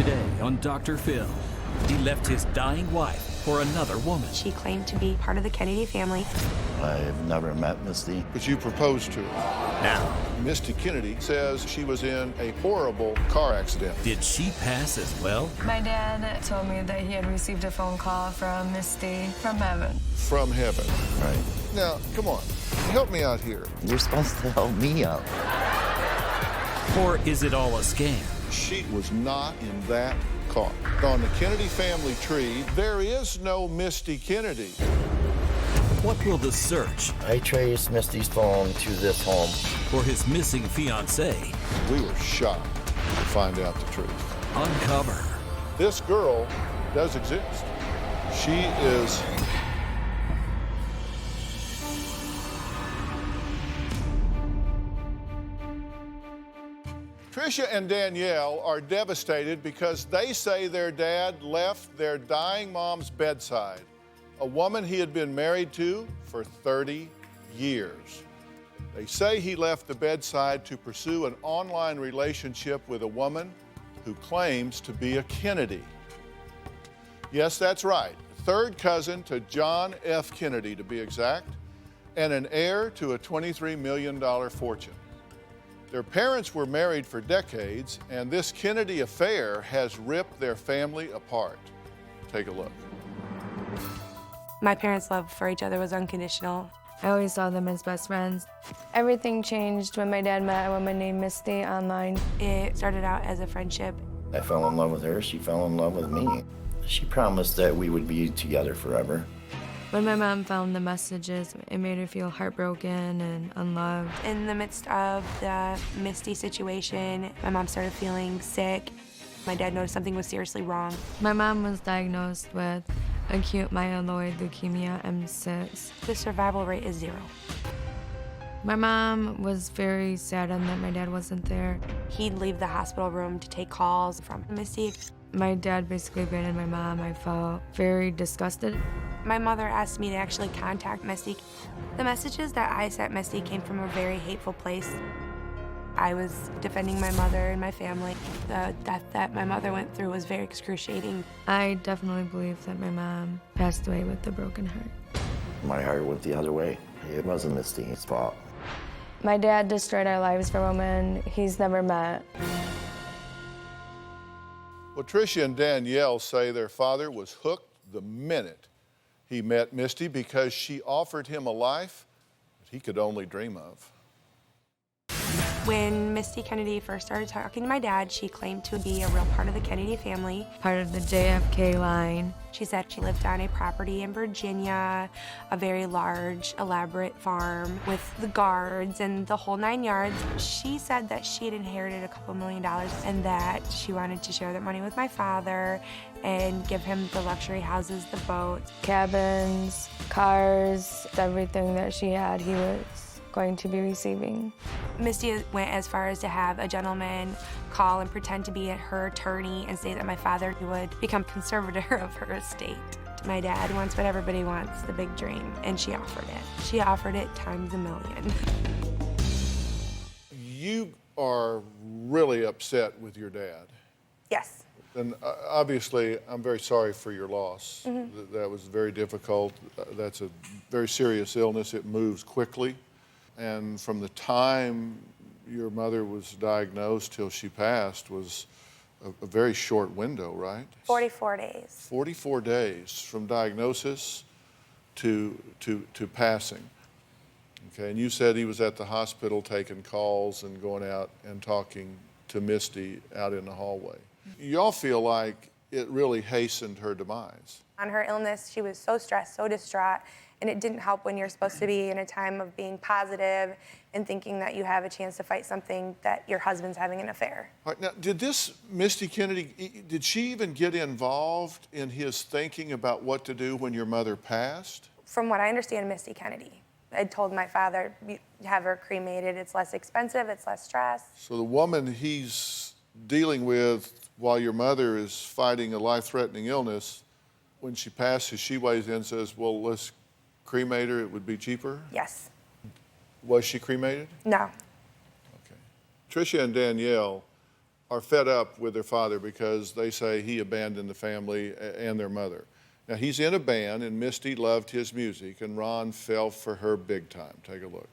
Today on Dr. Phil, he left his dying wife for another woman. She claimed to be part of the Kennedy family. I've never met Misty. But you proposed to her. Now, Misty Kennedy says she was in a horrible car accident. did she pass as well? My dad told me that he had received a phone call from Misty from heaven. From heaven. Right. Now, come on, help me out here. You're supposed to help me out. Or is it all a scam? She was not in that car. On the Kennedy family tree, there is no Misty Kennedy. What will the search I traced Misty's phone to this home. for his missing fiancée We were shocked to find out the truth. uncover? This girl does exist. She is... Trisha and Danielle are devastated because they say their dad left their dying mom's bedside, a woman he had been married to for 30 years. They say he left the bedside to pursue an online relationship with a woman who claims to be a Kennedy. Yes, that's right. Third cousin to John F. Kennedy, to be exact, and an heir to a $23 million fortune. Their parents were married for decades, and this Kennedy affair has ripped their family apart. Take a look. My parents' love for each other was unconditional. I always saw them as best friends. Everything changed when my dad met a woman named Misty online. It started out as a friendship. I fell in love with her. She fell in love with me. She promised that we would be together forever. When my mom found the messages, it made her feel heartbroken and unloved. In the midst of the Misty situation, my mom started feeling sick. My dad noticed something was seriously wrong. My mom was diagnosed with acute myeloid leukemia M6. The survival rate is 0. My mom was very saddened that my dad wasn't there. He'd leave the hospital room to take calls from Misty. My dad basically abandoned my mom. I felt very disgusted. My mother asked me to actually contact Misty. The messages that I sent Misty came from a very hateful place. I was defending my mother and my family. The death that my mother went through was very excruciating. I definitely believe that my mom passed away with a broken heart. My heart went the other way. It wasn't Misty's fault. My dad destroyed our lives for a woman he's never met. Well, Trisha and Danielle say their father was hooked the minute he met Misty because she offered him a life that he could only dream of. When Misty Kennedy first started talking to my dad, she claimed to be a real part of the Kennedy family. Part of the JFK line. She said she lived on a property in Virginia, a very large, elaborate farm with the guards and the whole 9 yards. She said that she had inherited a couple $1 million and that she wanted to share that money with my father and give him the luxury houses, the boats. Cabins, cars, everything that she had, he was going to be receiving. Misty went as far as to have a gentleman call and pretend to be her attorney and say that my father would become conservator of her estate. My dad wants what everybody wants, the big dream, and she offered it. She offered it times a million. You are really upset with your dad. Yes. And obviously, I'm very sorry for your loss. That was very difficult. That's a very serious illness. It moves quickly. And from the time your mother was diagnosed till she passed was a very short window, right? 44 days. 44 days from diagnosis to passing. Okay, and you said he was at the hospital taking calls and going out and talking to Misty out in the hallway. Y'all feel like it really hastened her demise. On her illness, she was so stressed, so distraught, and it didn't help when you're supposed to be in a time of being positive and thinking that you have a chance to fight something that your husband's having an affair. All right, now, did this Misty Kennedy, did she even get involved in his thinking about what to do when your mother passed? From what I understand, Misty Kennedy. I told my father, have her cremated. It's less expensive, it's less stress. So the woman he's dealing with while your mother is fighting a life-threatening illness, when she passes, she weighs in and says, well, let's cremate her, it would be cheaper? Yes. Was she cremated? No. Okay. Trisha and Danielle are fed up with their father because they say he abandoned the family and their mother. Now, he's in a band, and Misty loved his music, and Ron fell for her big time. Take a look.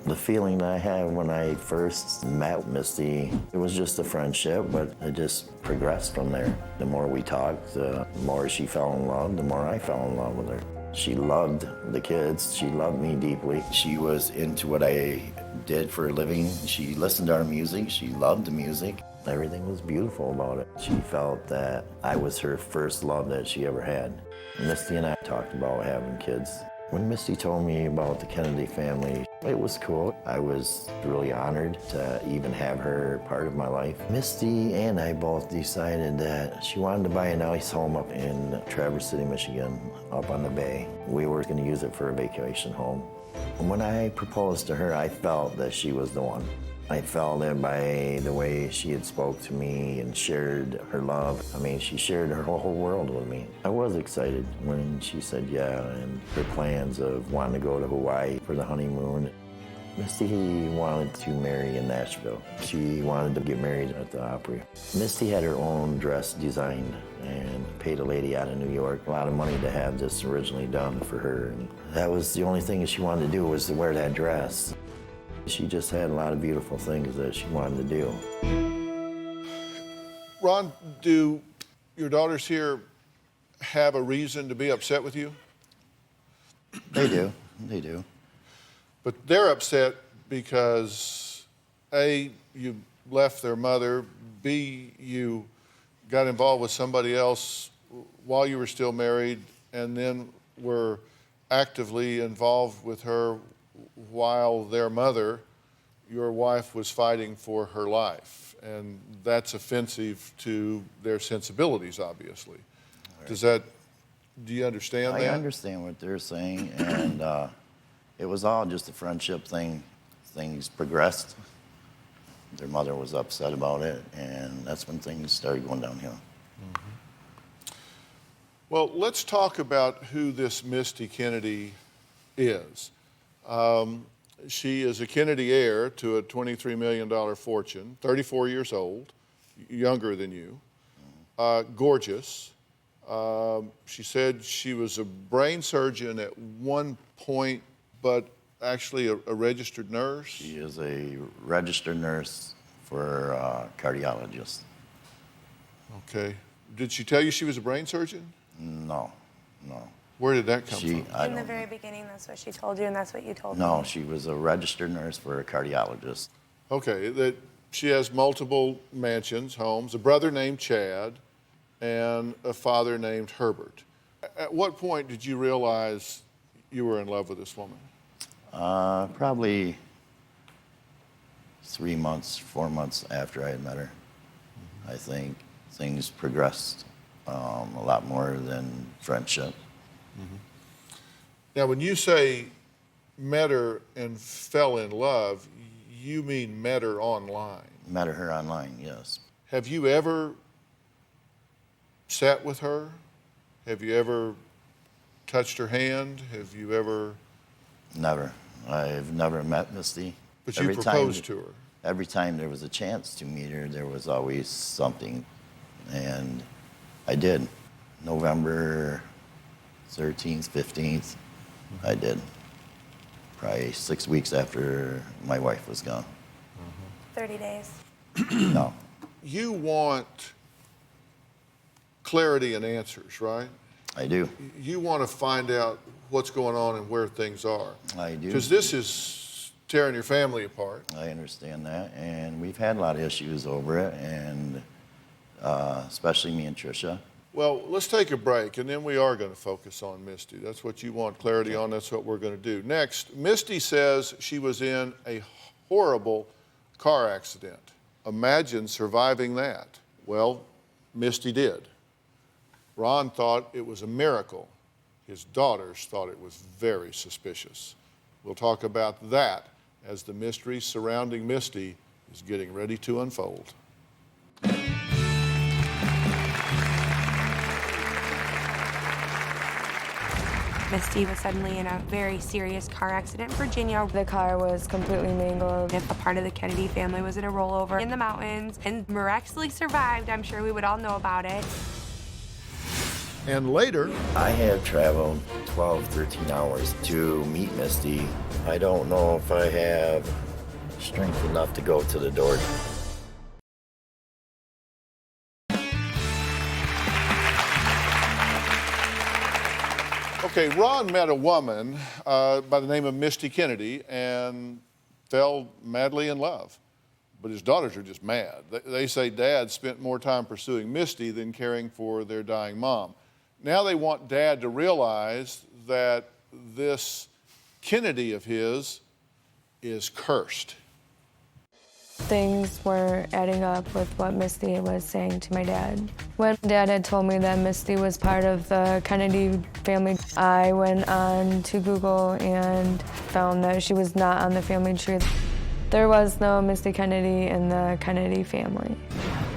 The feeling that I had when I first met Misty, it was just a friendship, but it just progressed from there. The more we talked, the more she fell in love, the more I fell in love with her. She loved the kids. She loved me deeply. She was into what I did for a living. She listened to our music. She loved the music. Everything was beautiful about it. She felt that I was her first love that she ever had. Misty and I talked about having kids. When Misty told me about the Kennedy family, it was cool. I was really honored to even have her part of my life. Misty and I both decided that she wanted to buy a nice home up in Traverse City, Michigan, up on the bay. We were going to use it for a vacation home. When I proposed to her, I felt that she was the one. I felt it by the way she had spoke to me and shared her love. I mean, she shared her whole world with me. I was excited when she said yeah, and her plans of wanting to go to Hawaii for the honeymoon. Misty wanted to marry in Nashville. She wanted to get married at the Opry. Misty had her own dress designed and paid a lady out of New York a lot of money to have this originally done for her. And that was the only thing that she wanted to do, was to wear that dress. She just had a lot of beautiful things that she wanted to do. Ron, do your daughters here have a reason to be upset with you? They do. They do. But they're upset because, A, you left their mother, B, you got involved with somebody else while you were still married, and then were actively involved with her while their mother, your wife, was fighting for her life. And that's offensive to their sensibilities, obviously. Right. Do you understand that? I understand what they're saying, and it was all just a friendship thing. Things progressed. Their mother was upset about it, and that's when things started going downhill. Mm-hmm. Well, let's talk about who this Misty Kennedy is. She is a Kennedy heir to a $23 million fortune, 34 years old, younger than you, gorgeous. She said she was a brain surgeon at one point, but actually a registered nurse. She is a registered nurse for a cardiologist. Okay. Did she tell you she was a brain surgeon? No. Where did that come from? In the very beginning, that's what she told you, and that's what you told me. No, she was a registered nurse for a cardiologist. Okay, that she has multiple mansions, homes, a brother named Chad, and a father named Herbert. At what point did you realize you were in love with this woman? Probably 3 months, 4 months after I had met her. Mm-hmm. I think things progressed a lot more than friendship. Mm-hmm. Now, when you say met her and fell in love, you mean met her online? Met her online, yes. Have you ever sat with her? Have you ever touched her hand? Have you ever? Never. I've never met Misty. But you proposed to her? Every time there was a chance to meet her, there was always something. And I did. November 13th, 15th, I did. Probably 6 weeks after my wife was gone. 30 days. No. You want clarity and answers, right? I do. You want to find out what's going on and where things are. I do. Because this is tearing your family apart. I understand that, and we've had a lot of issues over it, and especially me and Trisha. Well, let's take a break, and then we are going to focus on Misty. That's what you want clarity on. That's what we're going to do. Next, Misty says she was in a horrible car accident. Imagine surviving that. Well, Misty did. Ron thought it was a miracle. His daughters thought it was very suspicious. We'll talk about that as the mystery surrounding Misty is getting ready to unfold. Misty was suddenly in a very serious car accident in Virginia. The car was completely mangled. If a part of the Kennedy family was in a rollover in the mountains and miraculously survived, I'm sure we would all know about it. And later, I have traveled 12, 13 hours to meet Misty. I don't know if I have strength enough to go to the door. okay, Ron met a woman by the name of Misty Kennedy and fell madly in love. But his daughters are just mad. They say Dad spent more time pursuing Misty than caring for their dying mom. Now they want Dad to realize that this Kennedy of his is cursed. Things weren't adding up with what Misty was saying to my dad. When Dad had told me that Misty was part of the Kennedy family, I went on to Google and found that she was not on the family tree. There was no Misty Kennedy in the Kennedy family.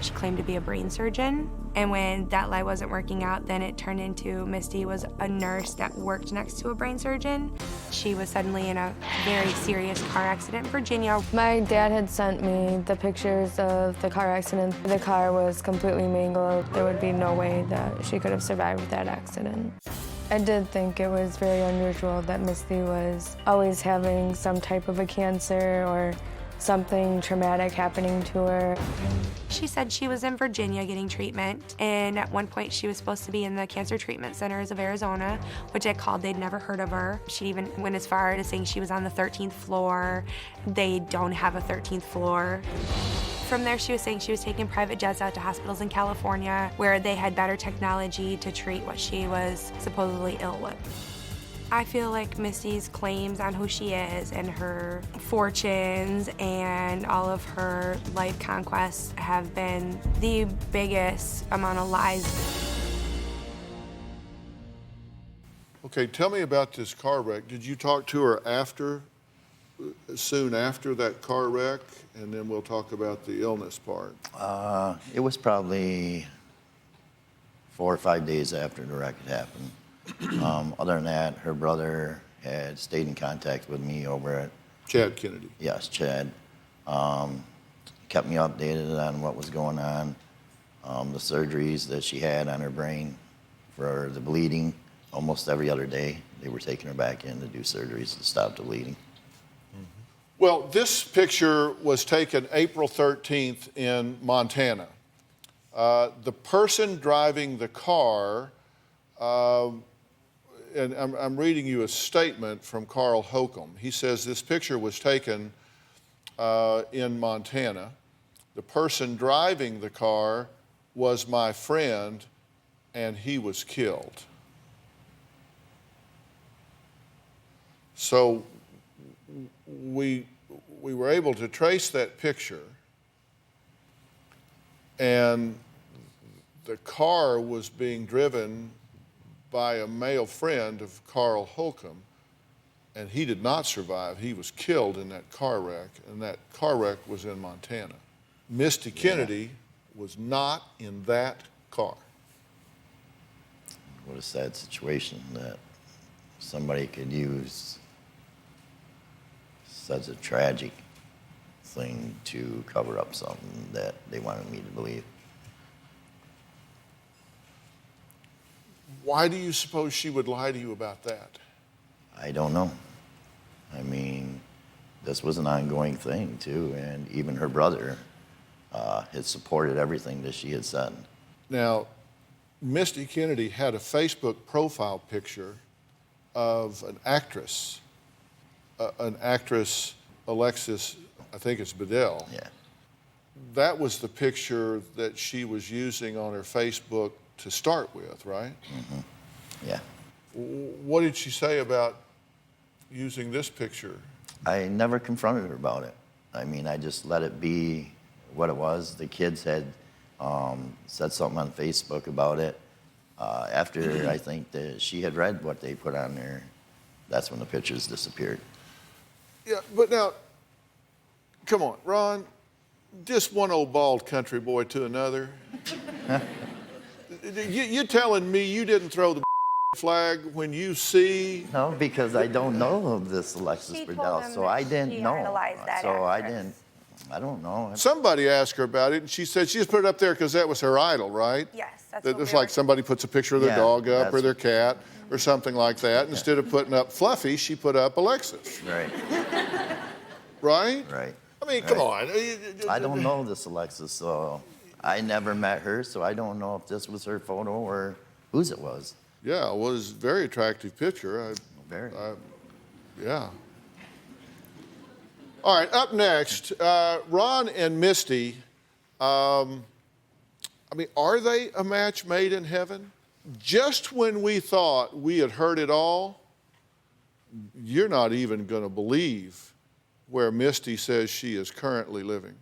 She claimed to be a brain surgeon, and when that lie wasn't working out, then it turned into Misty was a nurse that worked next to a brain surgeon. She was suddenly in a very serious car accident in Virginia. My dad had sent me the pictures of the car accident. The car was completely mangled. There would be no way that she could have survived that accident. I did think it was very unusual that Misty was always having some type of a cancer or something traumatic happening to her. She said she was in Virginia getting treatment, and at one point she was supposed to be in the Cancer Treatment Centers of Arizona, which I called. They'd never heard of her. She even went as far as saying she was on the 13th floor. They don't have a 13th floor. From there, she was saying she was taking private jets out to hospitals in California where they had better technology to treat what she was supposedly ill with. I feel like Misty's claims on who she is and her fortunes and all of her life conquests have been the biggest amount of lies. Okay, tell me about this car wreck. Did you talk to her soon after that car wreck? And then we'll talk about the illness part. It was probably 4 or 5 days after the wreck had happened. Other than that, her brother had stayed in contact with me over at... Chad Kennedy. Yes, Chad. Kept me updated on what was going on, the surgeries that she had on her brain for the bleeding. Almost every other day, they were taking her back in to do surgeries to stop the bleeding. Well, this picture was taken April 13th in Montana. The person driving the car, and I'm reading you a statement from Carl Holcomb. He says this picture was taken in Montana. The person driving the car was my friend, and he was killed. So we were able to trace that picture, and the car was being driven by a male friend of Carl Holcomb, and he did not survive. He was killed in that car wreck, and that car wreck was in Montana. Misty Kennedy was not in that car. What a sad situation that somebody could use such a tragic thing to cover up something that they wanted me to believe. Why do you suppose she would lie to you about that? I don't know. I mean, this was an ongoing thing too, and even her brother had supported everything that she had said. Now, Misty Kennedy had a Facebook profile picture of an actress, Alexis, I think it's Bedell. Yeah. That was the picture that she was using on her Facebook to start with, right? Mm-hmm. Yeah. What did she say about using this picture? I never confronted her about it. I mean, I just let it be what it was. The kids had said something on Facebook about it. After I think that she had read what they put on there, that's when the pictures disappeared. Yeah, but now, come on, Ron, just one old bald country boy to another. You telling me you didn't throw the flag when you see? No, because I don't know this Alexis She told Burdell, him so that I didn't she know. idolized that So actress. I don't know. Somebody asked her about it, and she said she just put it up there because that was her idol, right? Yes, that's That what it's we like were- somebody puts a picture of their Yeah, dog up or that's- their cat or something like that. Instead of putting up Fluffy, she put up Alexis, Right, right? right. I mean, come on. I don't know this Alexis, so I never met her, so I don't know if this was her photo or whose it was. Yeah, it was a very attractive picture. Very. Yeah. All right, up next, Ron and Misty. I mean, are they a match made in heaven? Just when we thought we had heard it all, you're not even going to believe where Misty says she is currently living.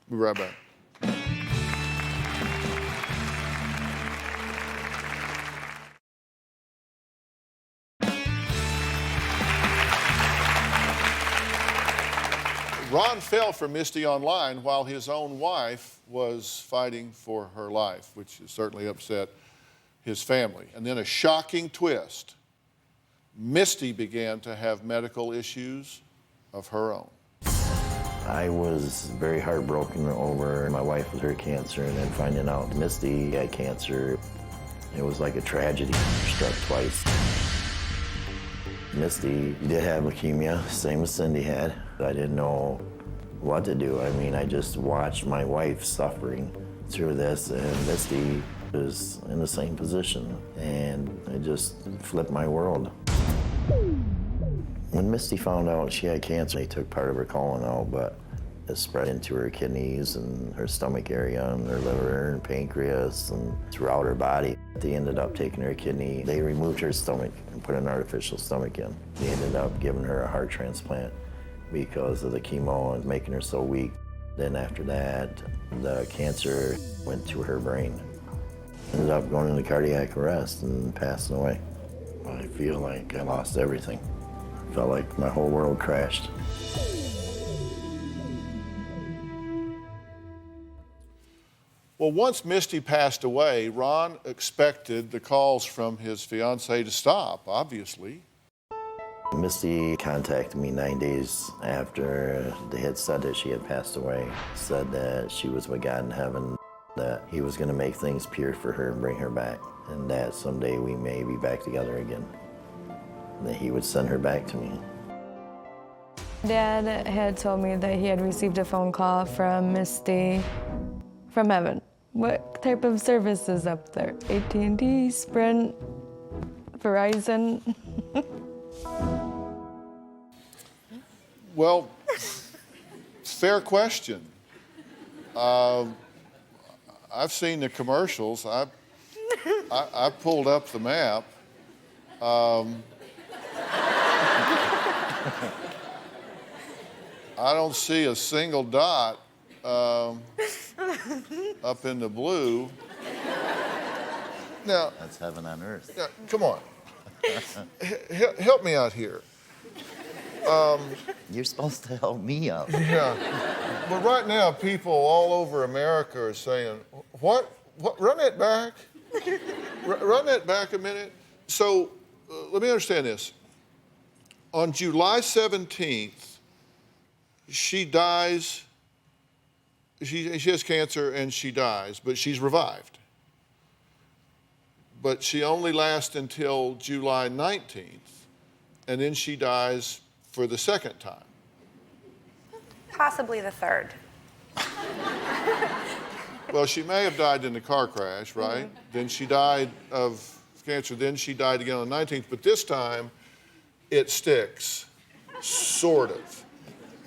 We'll be right back. Ron fell for Misty online while his own wife was fighting for her life, which has certainly upset his family. And then a shocking twist. Misty began to have medical issues of her own. I was very heartbroken over my wife with her cancer, and then finding out Misty had cancer. It was like a tragedy, struck twice. Misty did have leukemia, same as Cindy had. I didn't know what to do. I mean, I just watched my wife suffering through this, and Misty was in the same position, and it just flipped my world. When Misty found out she had cancer, they took part of her colon out, but it spread into her kidneys and her stomach area and her liver and pancreas and throughout her body. They ended up taking her kidney. They removed her stomach and put an artificial stomach in. They ended up giving her a heart transplant because of the chemo and making her so weak. Then after that, the cancer went to her brain. Ended up going into cardiac arrest and passing away. I feel like I lost everything. Felt like my whole world crashed. Well, once Misty passed away, Ron expected the calls from his fiancée to stop, obviously. Misty contacted me 9 days after they had said that she had passed away. Said that she was with God in heaven, that he was going to make things pure for her and bring her back, and that someday we may be back together again. And that he would send her back to me. Dad had told me that he had received a phone call from Misty from heaven. What type of service is up there? AT&T, Sprint, Verizon? Well, fair question. I've seen the commercials. I pulled up the map. I don't see a single dot up in the blue. Now, That's heaven on earth. now come on. Help me out here. You're supposed to help me out. Yeah. But right now, people all over America are saying, what? Run it back. Run it back a minute. So let me understand this. On July 17th, she dies. She has cancer and she dies, but she's revived. But she only lasts until July 19th, and then she dies for the second time. Possibly the third. Well, she may have died in the car crash, right? Then she died of cancer. Then she died again on the 19th. But this time, it sticks, sort of.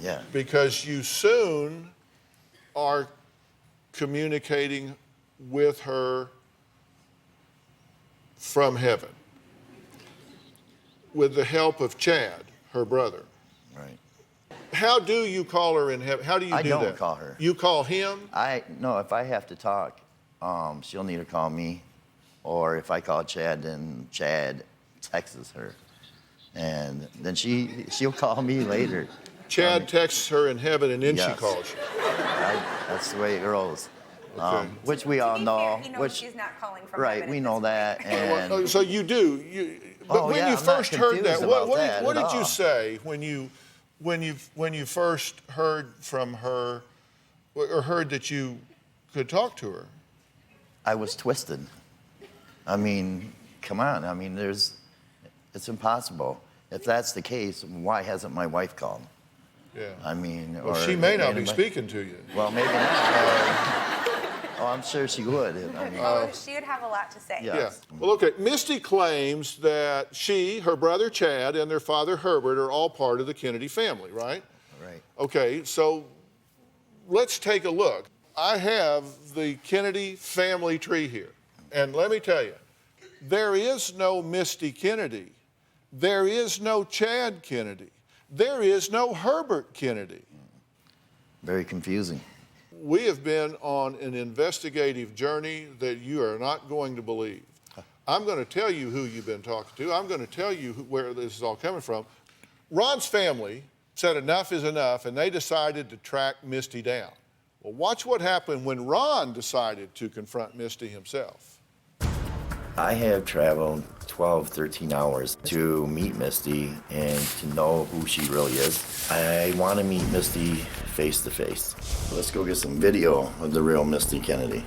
Yeah. Because you soon are communicating with her from heaven with the help of Chad, her brother. Right. How do you call her in heaven? How do you I do don't that? call her. You call him? No, if I have to talk, she'll need to call me. Or if I call Chad, then Chad texts her. And then she'll call me later. Chad texts her in heaven and then she Yes. calls you. That's the way it rolls. which we all know. He knows Which, she's not calling from right, heaven we at know this that. point. And So you do. But when you I'm not first heard that, confused about that what at did you all. say when you first heard from her, or heard that you could talk to her? I was twisted. I mean, come on. I mean, it's impossible. If that's the case, why hasn't my wife called? Yeah. I mean, Well, or she may not be anybody- speaking to you. Well, maybe not. Oh, I'm sure she would. I mean, Oh, she would have a lot to say. Yeah. Yeah. Well, okay. Misty claims that she, her brother Chad, and their father Herbert are all part of the Kennedy family, right? right. Okay, so let's take a look. I have the Kennedy family tree here. And let me tell you, there is no Misty Kennedy. There is no Chad Kennedy. There is no Herbert Kennedy. Very confusing. We have been on an investigative journey that you are not going to believe. I'm going to tell you who you've been talking to. I'm going to tell you where this is all coming from. Ron's family said enough is enough, and they decided to track Misty down. Well, watch what happened when Ron decided to confront Misty himself. I have traveled 12, 13 hours to meet Misty and to know who she really is. I want to meet Misty face to face. Let's go get some video of the real Misty Kennedy.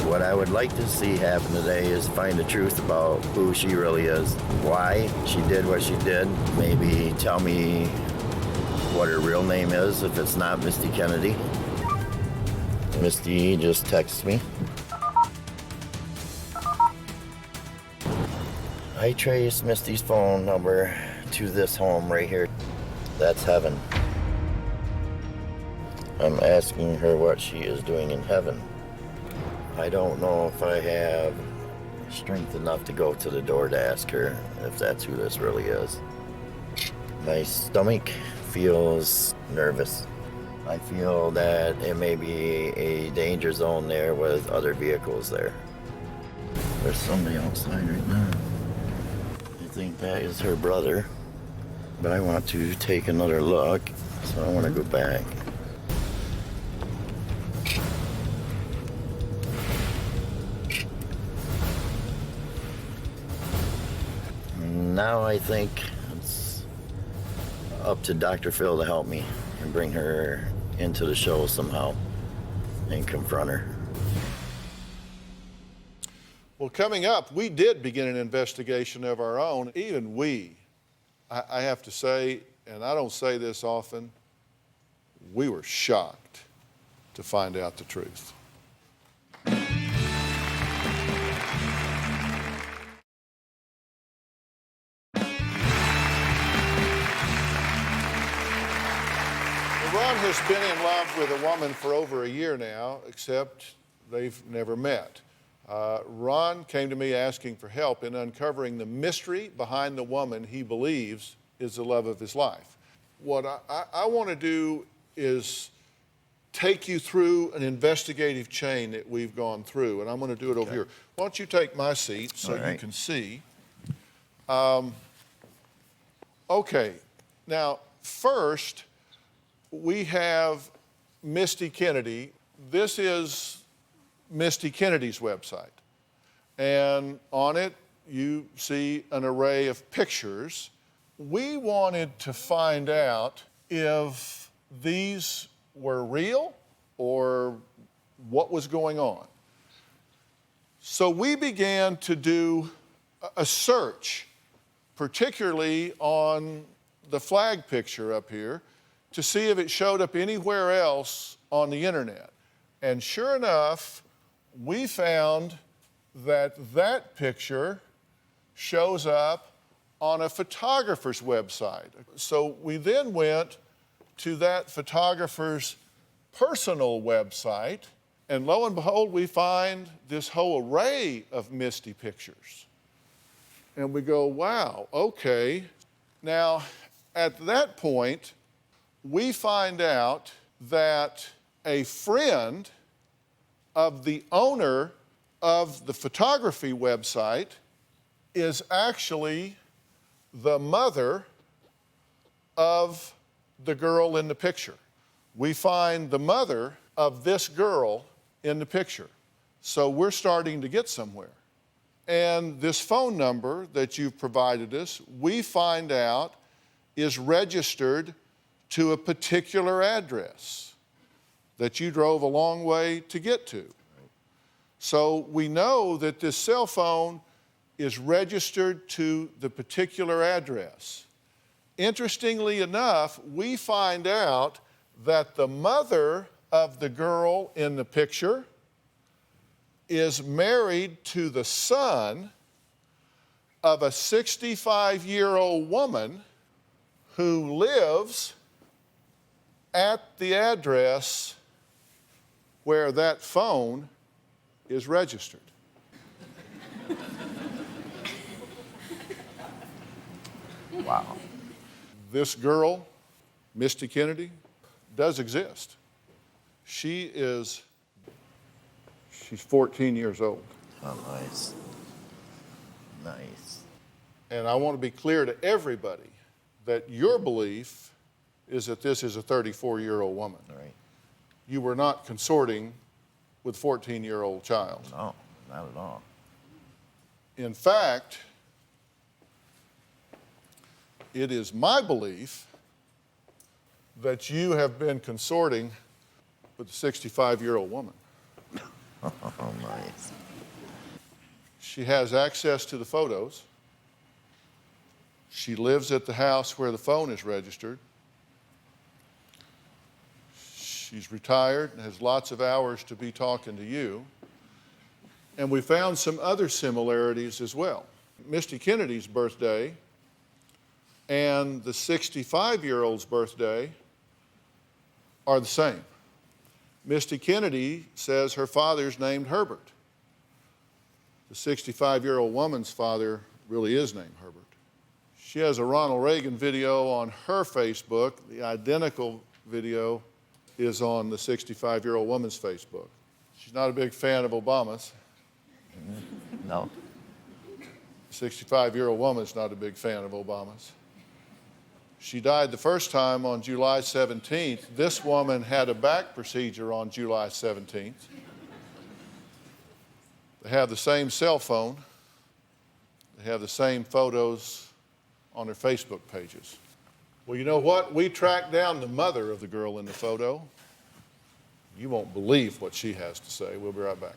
What I would like to see happen today is find the truth about who she really is, why she did what she did, maybe tell me what her real name is if it's not Misty Kennedy. Misty just texted me. I traced Misty's phone number to this home right here. That's heaven. I'm asking her what she is doing in heaven. I don't know if I have strength enough to go to the door to ask her if that's who this really is. My stomach feels nervous. I feel that it may be a danger zone there with other vehicles there. There's somebody outside right now. I think that is her brother, but I want to take another look, so I want to go back. Now I think it's up to Dr. Phil to help me and bring her into the show somehow and confront her. Well, coming up, we did begin an investigation of our own. Even we, I have to say, and I don't say this often, we were shocked to find out the truth. Ron has been in love with a woman for over a year now, except they've never met. Ron came to me asking for help in uncovering the mystery behind the woman he believes is the love of his life. What I want to do is take you through an investigative chain that we've gone through, and I'm going to do it over here. Why don't you take my seat so you can see? Okay, now first, we have Misty Kennedy. This is Misty Kennedy's website. And on it, you see an array of pictures. We wanted to find out if these were real or what was going on. So we began to do a search, particularly on the flag picture up here, to see if it showed up anywhere else on the internet. And sure enough, we found that that picture shows up on a photographer's website. So we then went to that photographer's personal website, and lo and behold, we find this whole array of Misty pictures. And we go, wow, okay. Now, at that point, we find out that a friend of the owner of the photography website is actually the mother of the girl in the picture. We find the mother of this girl in the picture. So we're starting to get somewhere. And this phone number that you've provided us, we find out is registered to a particular address that you drove a long way to get to. So we know that this cell phone is registered to the particular address. Interestingly enough, we find out that the mother of the girl in the picture is married to the son of a 65-year-old woman who lives at the address where that phone is registered. Wow. This girl, Misty Kennedy, does exist. She's 14 years old. Oh, nice. Nice. And I want to be clear to everybody that your belief is that this is a 34-year-old woman. All right. You were not consorting with a 14-year-old child. No, not at all. In fact, it is my belief that you have been consorting with a 65-year-old woman. Oh, nice. She has access to the photos. She lives at the house where the phone is registered. She's retired and has lots of hours to be talking to you. And we found some other similarities as well. Misty Kennedy's birthday and the 65-year-old's birthday are the same. Misty Kennedy says her father's named Herbert. The 65-year-old woman's father really is named Herbert. She has a Ronald Reagan video on her Facebook. The identical video is on the 65-year-old woman's Facebook. She's not a big fan of Obama's. No. The 65-year-old woman's not a big fan of Obama's. She died the first time on July 17th. This woman had a back procedure on July 17th. They have the same cell phone. They have the same photos on their Facebook pages. Well, you know what? We tracked down the mother of the girl in the photo. You won't believe what she has to say. We'll be right back.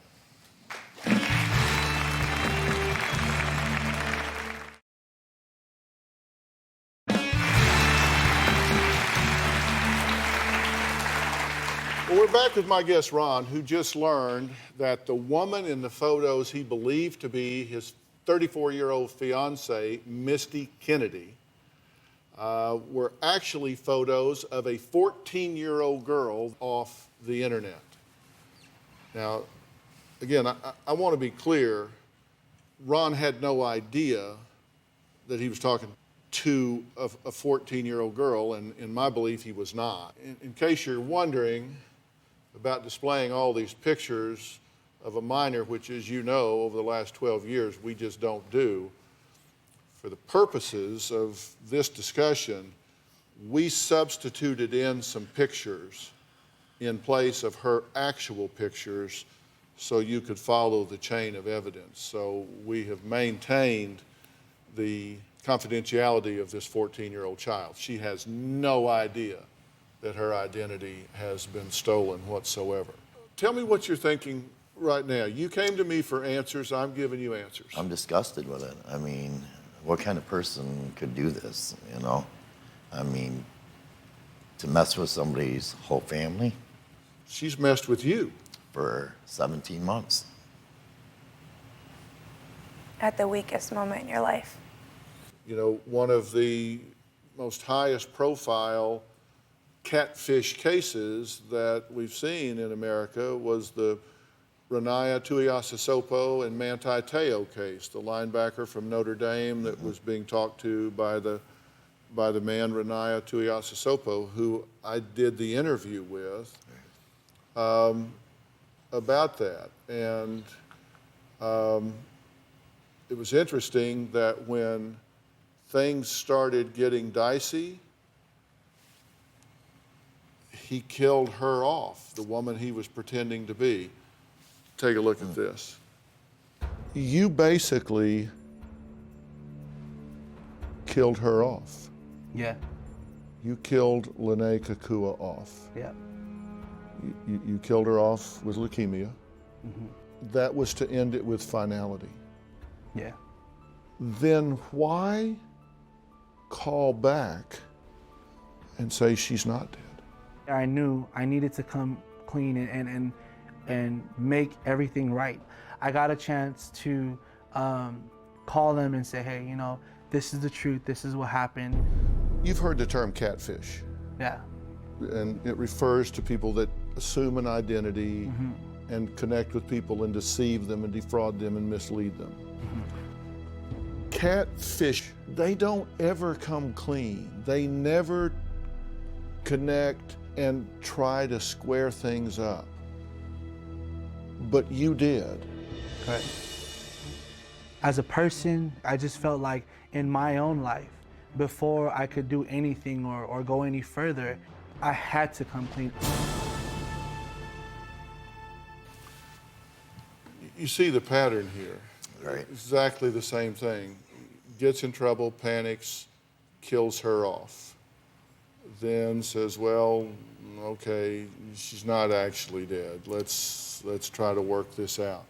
Well, we're back with my guest, Ron, who just learned that the woman in the photos he believed to be his 34-year-old fiancée, Misty Kennedy, were actually photos of a 14-year-old girl off the internet. Now, again, I want to be clear. Ron had no idea that he was talking to a 14-year-old girl, and in my belief, he was not. In case you're wondering about displaying all these pictures of a minor, which, as you know, over the last 12 years, we just don't do. For the purposes of this discussion, we substituted in some pictures in place of her actual pictures so you could follow the chain of evidence. So we have maintained the confidentiality of this 14-year-old child. She has no idea that her identity has been stolen whatsoever. Tell me what you're thinking right now. You came to me for answers. I'm giving you answers. I'm disgusted with it. I mean, what kind of person could do this, you know? I mean, to mess with somebody's whole family She's messed with you. for 17 months. At the weakest moment in your life. You know, one of the most highest profile catfish cases that we've seen in America was the Renaya Tuiasosopo and Manti Te'o case, the linebacker from Notre Dame that was being talked to by the man Renaya Tuiasosopo, who I did the interview with about that. And it was interesting that when things started getting dicey, he killed her off, the woman he was pretending to be. Take a look at this. You basically killed her off. Yeah. You killed Lene Kakua off. Yeah. You killed her off with leukemia. That was to end it with finality. Yeah. Then why call back and say she's not dead? I knew I needed to come clean and make everything right. I got a chance to call them and say, hey, you know, this is the truth, this is what happened. You've heard the term catfish. Yeah. And it refers to people that assume an identity and connect with people and deceive them and defraud them and mislead them. Catfish, they don't ever come clean. They never connect and try to square things up. But you did. Correct. As a person, I just felt like in my own life, before I could do anything or go any further, I had to come clean. You see the pattern here. Right. Exactly the same thing. Gets in trouble, panics, kills her off. Then says, well, okay, she's not actually dead. Let's try to work this out.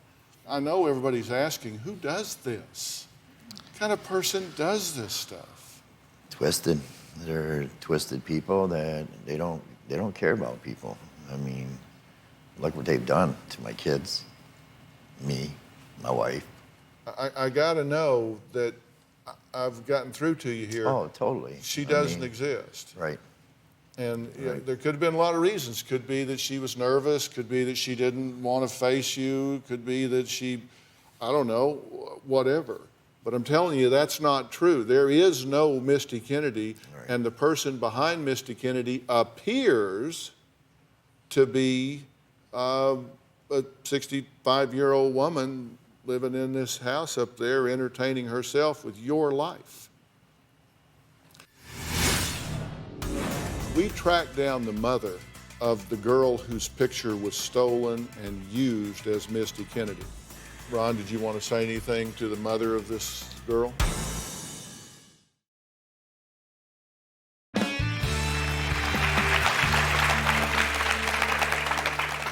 I know everybody's asking, who does this? What kind of person does this stuff? Twisted. They're twisted people that they don't care about people. I mean, look what they've done to my kids, me, my wife. I gotta know that I've gotten through to you here. Oh, totally. She doesn't exist. Right. And you know, there could have been a lot of reasons. Could be that she was nervous. Could be that she didn't want to face you. Could be that she, I don't know, whatever. But I'm telling you, that's not true. There is no Misty Kennedy, and the person behind Misty Kennedy appears to be a 65-year-old woman living in this house up there, entertaining herself with your life. We tracked down the mother of the girl whose picture was stolen and used as Misty Kennedy. Ron, did you want to say anything to the mother of this girl?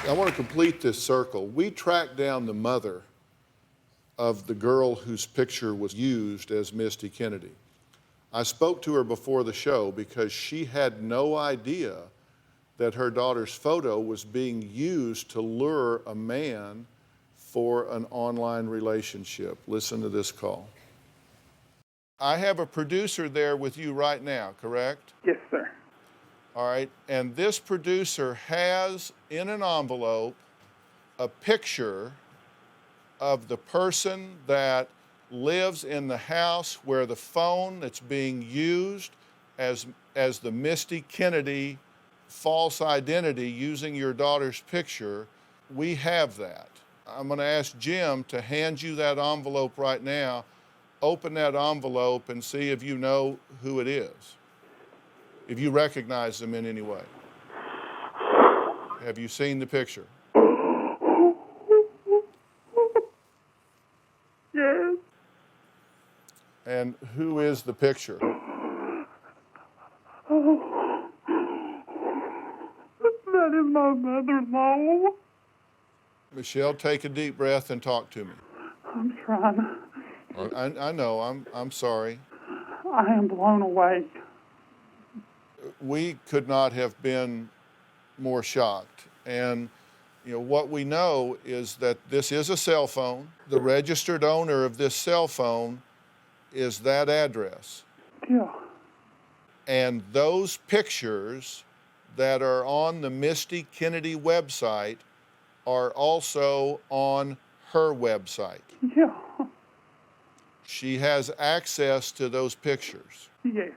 I want to complete this circle. We tracked down the mother of the girl whose picture was used as Misty Kennedy. I spoke to her before the show because she had no idea that her daughter's photo was being used to lure a man for an online relationship. Listen to this call. I have a producer there with you right now, correct? Yes, sir. All right, and this producer has in an envelope a picture of the person that lives in the house where the phone that's being used as the Misty Kennedy false identity using your daughter's picture. We have that. I'm going to ask Jim to hand you that envelope right now. Open that envelope and see if you know who it is, if you recognize them in any way. Have you seen the picture? Yes. And who is the picture? That is my mother-in-law. Michelle, take a deep breath and talk to me. I'm trying. I know, I'm sorry. I am blown away. We could not have been more shocked. And you know, what we know is that this is a cell phone. The registered owner of this cell phone is that address. Yeah. And those pictures that are on the Misty Kennedy website are also on her website. Yeah. She has access to those pictures. Yes.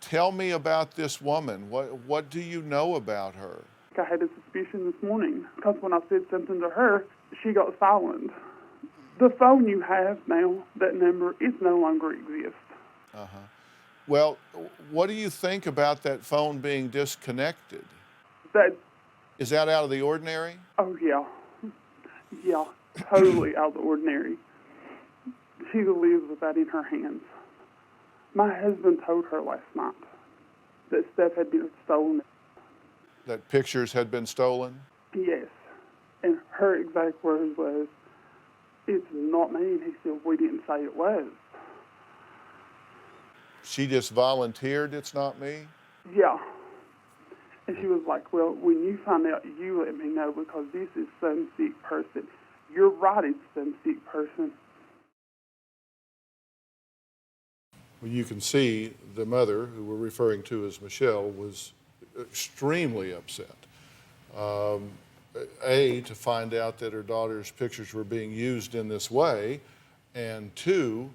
Tell me about this woman. What do you know about her? I had a suspicion this morning because when I said something to her, she got silent. The phone you have now, that number, it no longer exists. Well, what do you think about that phone being disconnected? That, Is that out of the ordinary? oh yeah. Yeah, totally out of the ordinary. She lives with that in her hands. My husband told her last night that stuff had been stolen. That pictures had been stolen? Yes. And her exact words was, "It's not me." And he said, "We didn't say it was." She just volunteered, "It's not me"? Yeah. And she was like, "Well, when you find out, you let me know, because this is some sick person." You're right, it's some sick person. Well, you can see the mother, who we're referring to as Michelle, was extremely upset. To find out that her daughter's pictures were being used in this way, and two,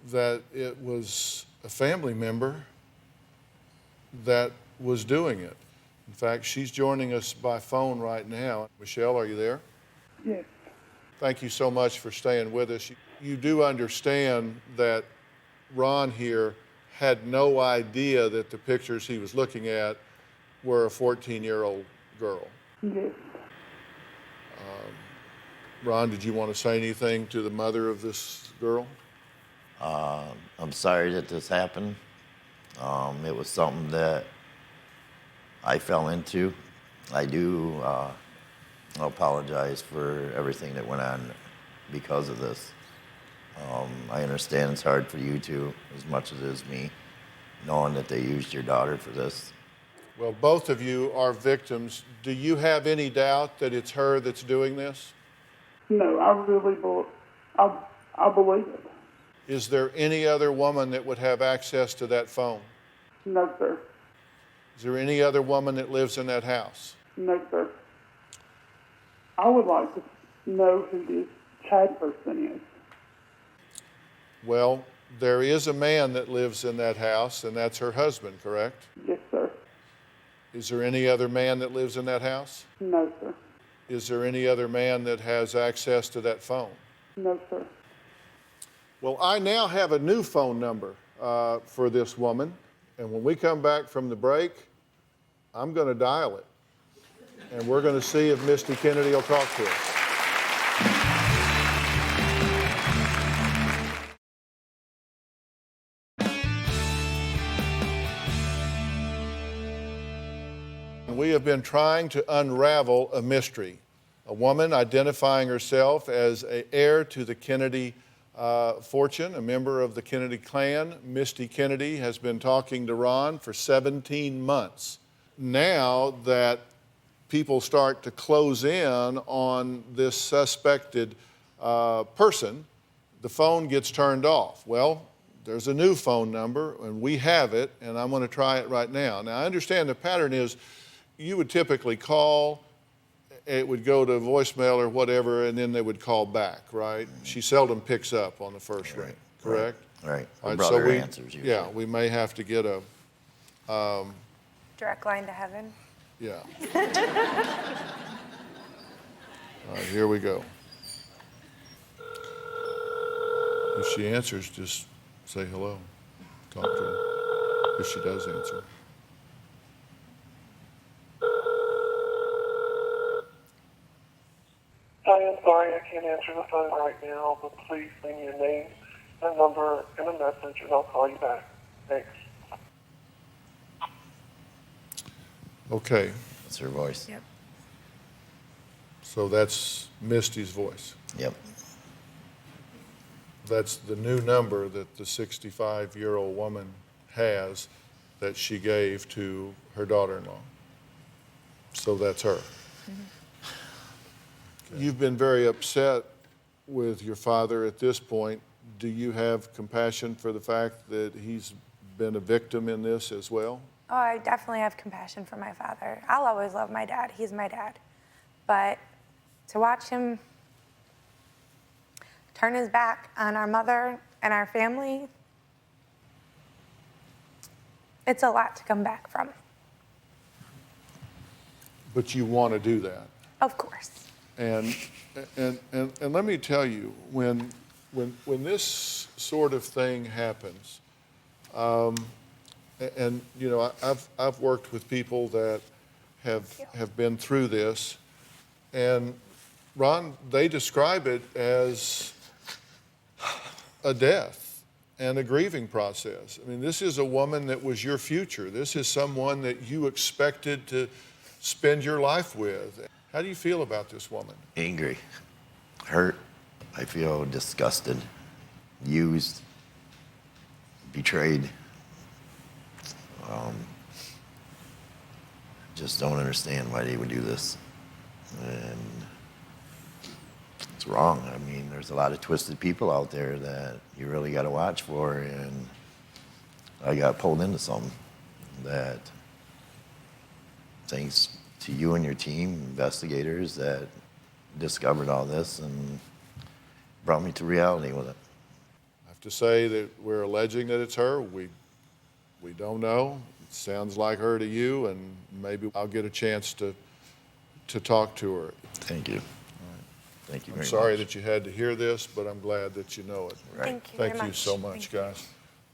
that it was a family member that was doing it. In fact, she's joining us by phone right now. Michelle, are you there? Yes. Thank you so much for staying with us. You do understand that Ron here had no idea that the pictures he was looking at were a 14-year-old girl. Yes. Ron, did you want to say anything to the mother of this girl? I'm sorry that this happened. It was something that I fell into. I do apologize for everything that went on because of this. I understand it's hard for you too, as much as it is me, knowing that they used your daughter for this. Well, both of you are victims. Do you have any doubt that it's her that's doing this? No, I really I believe it. Is there any other woman that would have access to that phone? No, sir. Is there any other woman that lives in that house? No, sir. I would like to know who this Chad person is. Well, there is a man that lives in that house, and that's her husband, correct? Yes, sir. Is there any other man that lives in that house? No, sir. Is there any other man that has access to that phone? No, sir. Well, I now have a new phone number for this woman, and when we come back from the break, I'm going to dial it, and we're going to see if Misty Kennedy will talk to us. We have been trying to unravel a mystery. A woman identifying herself as an heir to the Kennedy fortune, a member of the Kennedy clan. Misty Kennedy has been talking to Ron for 17 months. Now that people start to close in on this suspected person, the phone gets turned off. Well, there's a new phone number, and we have it, and I'm going to try it right now. Now, I understand the pattern is you would typically call, it would go to voicemail or whatever, and then they would call back, right? She seldom picks up on the first ring, correct? Right. All right, Brother answers usually. Yeah, we may have to get a, Direct line to heaven. yeah. All right, here we go. If she answers, just say hello. Talk to her, if she does answer. I am sorry I can't answer the phone right now, but please leave me your name, a number, and a message, and I'll call you back. Thanks. Okay, That's her voice. Yep. so that's Misty's voice. Yep. That's the new number that the 65-year-old woman has that she gave to her daughter-in-law. So that's her. You've been very upset with your father at this point. Do you have compassion for the fact that he's been a victim in this as well? Oh, I definitely have compassion for my father. I'll always love my dad. He's my dad. But to watch him turn his back on our mother and our family, it's a lot to come back from. But you want to do that. Of course. And let me tell you, when this sort of thing happens, and you know, I've worked with people that have been through this. And Ron, they describe it as a death and a grieving process. I mean, this is a woman that was your future. This is someone that you expected to spend your life with. How do you feel about this woman? Angry, hurt. I feel disgusted, used, betrayed. Just don't understand why they would do this. And it's wrong. I mean, there's a lot of twisted people out there that you really got to watch for, and I got pulled into something that, thanks to you and your team, investigators, that discovered all this and brought me to reality with it. I have to say that we're alleging that it's her. We don't know. It sounds like her to you, and maybe I'll get a chance to talk to her. Thank you. Thank you very I'm much. sorry that you had to hear this, but I'm glad that you know it. Right. Thank you so much, guys.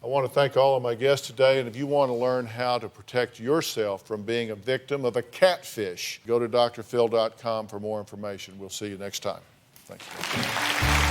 I want to thank all of my guests today, and if you want to learn how to protect yourself from being a victim of a catfish, go to drphil.com for more information. We'll see you next time. Thank you.